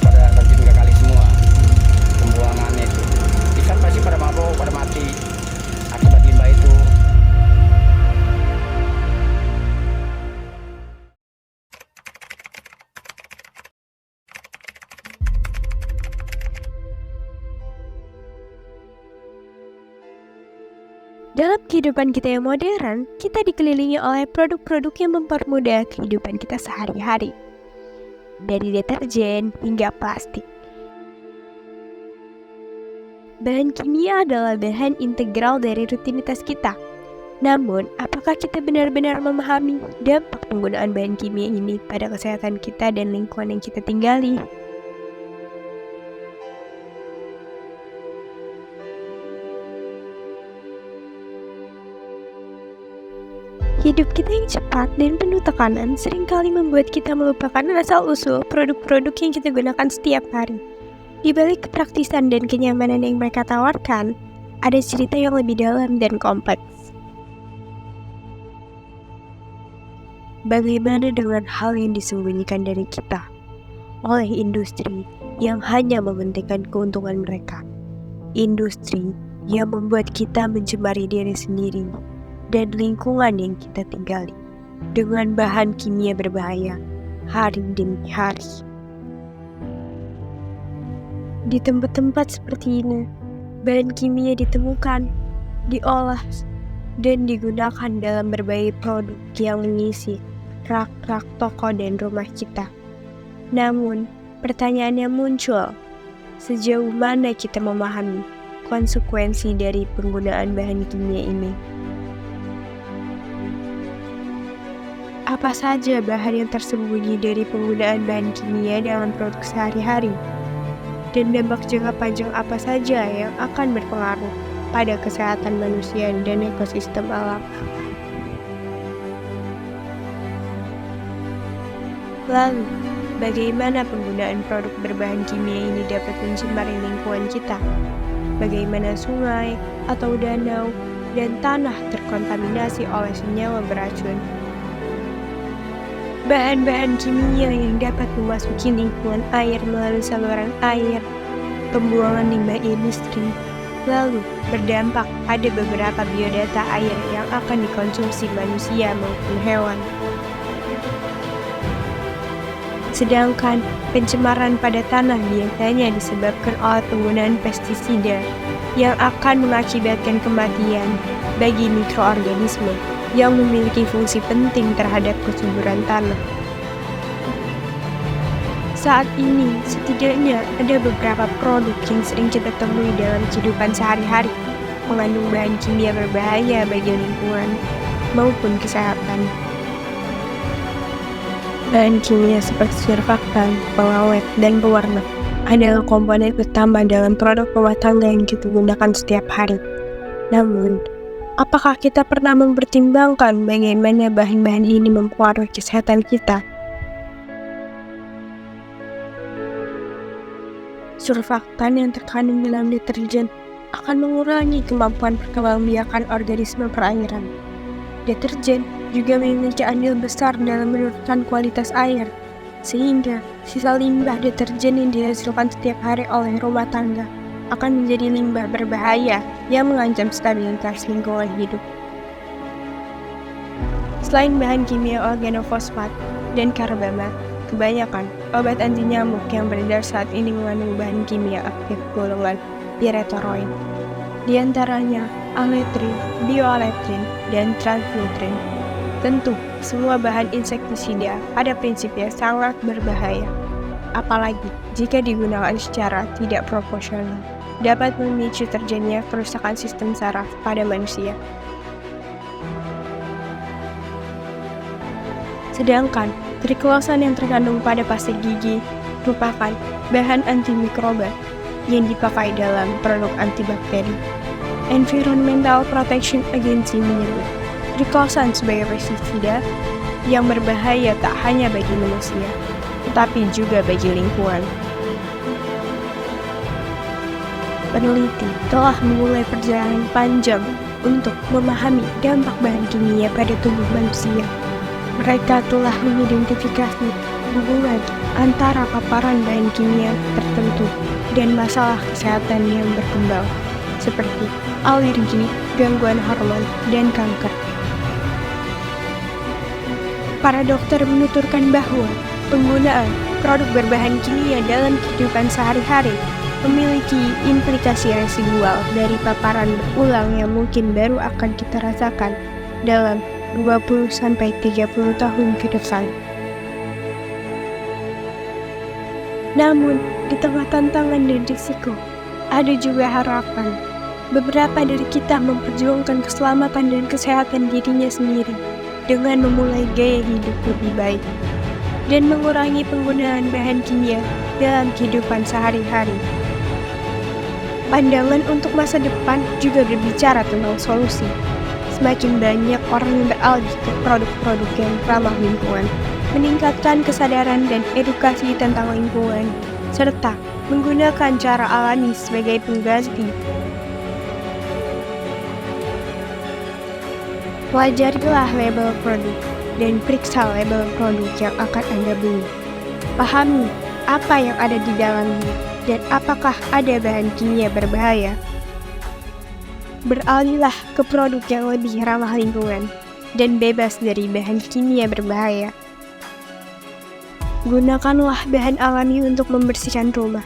pada terjun ke kali semua. Pembuangannya itu ikan pasti pada mabuk, pada mati akibat limbah itu. Dalam kehidupan kita yang modern, kita dikelilingi oleh produk-produk yang mempermudah kehidupan kita sehari-hari. Dari deterjen hingga plastik. Bahan kimia adalah bahan integral dari rutinitas kita. Namun, apakah kita benar-benar memahami dampak penggunaan bahan kimia ini pada kesehatan kita dan lingkungan yang kita tinggali? Hidup kita yang cepat dan penuh tekanan seringkali membuat kita melupakan asal-usul produk-produk yang kita gunakan setiap hari. Di balik kepraktisan dan kenyamanan yang mereka tawarkan, ada cerita yang lebih dalam dan kompleks. Bagaimana dengan hal yang disembunyikan dari kita oleh industri yang hanya mementingkan keuntungan mereka? Industri yang membuat kita mencemari diri sendiri dan lingkungan yang kita tinggali dengan bahan kimia berbahaya hari demi hari. Di tempat-tempat seperti ini, bahan kimia ditemukan, diolah, dan digunakan dalam berbagai produk yang mengisi rak-rak toko dan rumah kita. Namun, pertanyaannya muncul, sejauh mana kita memahami konsekuensi dari penggunaan bahan kimia ini? Apa saja bahan yang tersembunyi dari penggunaan bahan kimia dalam produk sehari-hari? Dan dampak jangka panjang apa saja yang akan berpengaruh pada kesehatan manusia dan ekosistem alam? Lalu, bagaimana penggunaan produk berbahan kimia ini dapat mencemari lingkungan kita? Bagaimana sungai atau danau dan tanah terkontaminasi oleh senyawa beracun? Bahan-bahan kimia yang dapat memasuki lingkungan air melalui saluran air, pembuangan limbah industri, lalu berdampak pada beberapa biodata air yang akan dikonsumsi manusia maupun hewan. Sedangkan pencemaran pada tanah biasanya disebabkan oleh penggunaan pestisida yang akan mengakibatkan kematian bagi mikroorganisme yang memiliki fungsi penting terhadap kesuburan tanah. Saat ini, setidaknya ada beberapa produk yang sering kita temui dalam kehidupan sehari-hari, mengandung bahan kimia berbahaya bagi lingkungan maupun kesehatan. Bahan kimia seperti surfaktan, pengawet, dan pewarna adalah komponen utama dalam produk rumah tangga yang kita gunakan setiap hari. Namun, apakah kita pernah mempertimbangkan bagaimana bahan-bahan ini mempengaruhi kesehatan kita? Surfaktan yang terkandung dalam deterjen akan mengurangi kemampuan perkembangbiakan organisme perairan. Deterjen juga memiliki andil besar dalam menurunkan kualitas air, sehingga sisa limbah deterjen yang dihasilkan setiap hari oleh rumah tangga akan menjadi limbah berbahaya yang mengancam stabilitas lingkungan hidup. Selain bahan kimia organofosfat dan karbama, kebanyakan obat anti nyamuk yang beredar saat ini mengandung bahan kimia aktif golongan pyrethroid. Di antaranya aletrin, bioaletrin, dan transnitrin. Tentu, semua bahan insektisida pada prinsipnya sangat berbahaya. Apalagi jika digunakan secara tidak proporsional, dapat memicu terjadinya kerusakan sistem saraf pada manusia. Sedangkan triklosan yang terkandung pada pasir gigi merupakan bahan antimikroba yang dipakai dalam produk antibakteri. Environmental Protection Agency menyebut triklosan sebagai pestisida yang berbahaya tak hanya bagi manusia, tetapi juga bagi lingkungan. Peneliti telah memulai perjalanan panjang untuk memahami dampak bahan kimia pada tubuh manusia. Mereka telah mengidentifikasi hubungan antara paparan bahan kimia tertentu dan masalah kesehatan yang berkembang, seperti alergi, gangguan hormon, dan kanker. Para dokter menuturkan bahwa penggunaan produk berbahan kimia dalam kehidupan sehari-hari memiliki implikasi residual dari paparan berulang yang mungkin baru akan kita rasakan dalam 20-30 tahun ke depan. Namun, di tengah tantangan dan risiko, ada juga harapan. Beberapa dari kita memperjuangkan keselamatan dan kesehatan dirinya sendiri dengan memulai gaya hidup lebih baik dan mengurangi penggunaan bahan kimia dalam kehidupan sehari-hari. Pandangan untuk masa depan juga berbicara tentang solusi. Semakin banyak orang yang beralih ke produk-produk yang ramah lingkungan, meningkatkan kesadaran dan edukasi tentang lingkungan, serta menggunakan cara alami sebagai pengganti. Pelajarilah label produk dan periksa label produk yang akan Anda beli. Pahami apa yang ada di dalamnya dan apakah ada bahan kimia berbahaya. Beralihlah ke produk yang lebih ramah lingkungan dan bebas dari bahan kimia berbahaya. Gunakanlah bahan alami untuk membersihkan rumah.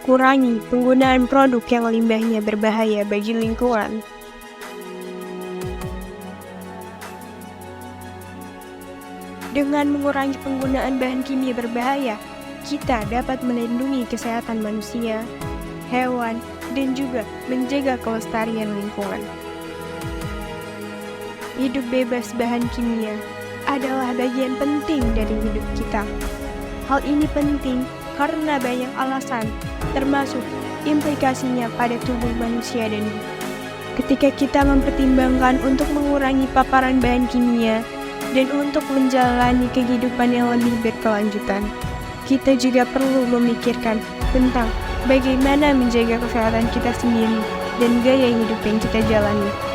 Kurangi penggunaan produk yang limbahnya berbahaya bagi lingkungan. Dengan mengurangi penggunaan bahan kimia berbahaya, kita dapat melindungi kesehatan manusia, hewan, dan juga menjaga kelestarian lingkungan. Hidup bebas bahan kimia adalah bagian penting dari hidup kita. Hal ini penting karena banyak alasan, termasuk implikasinya pada tubuh manusia dan ketika kita mempertimbangkan untuk mengurangi paparan bahan kimia dan untuk menjalani kehidupan yang lebih berkelanjutan, kita juga perlu memikirkan tentang bagaimana menjaga kesehatan kita sendiri dan gaya hidup yang kita jalani.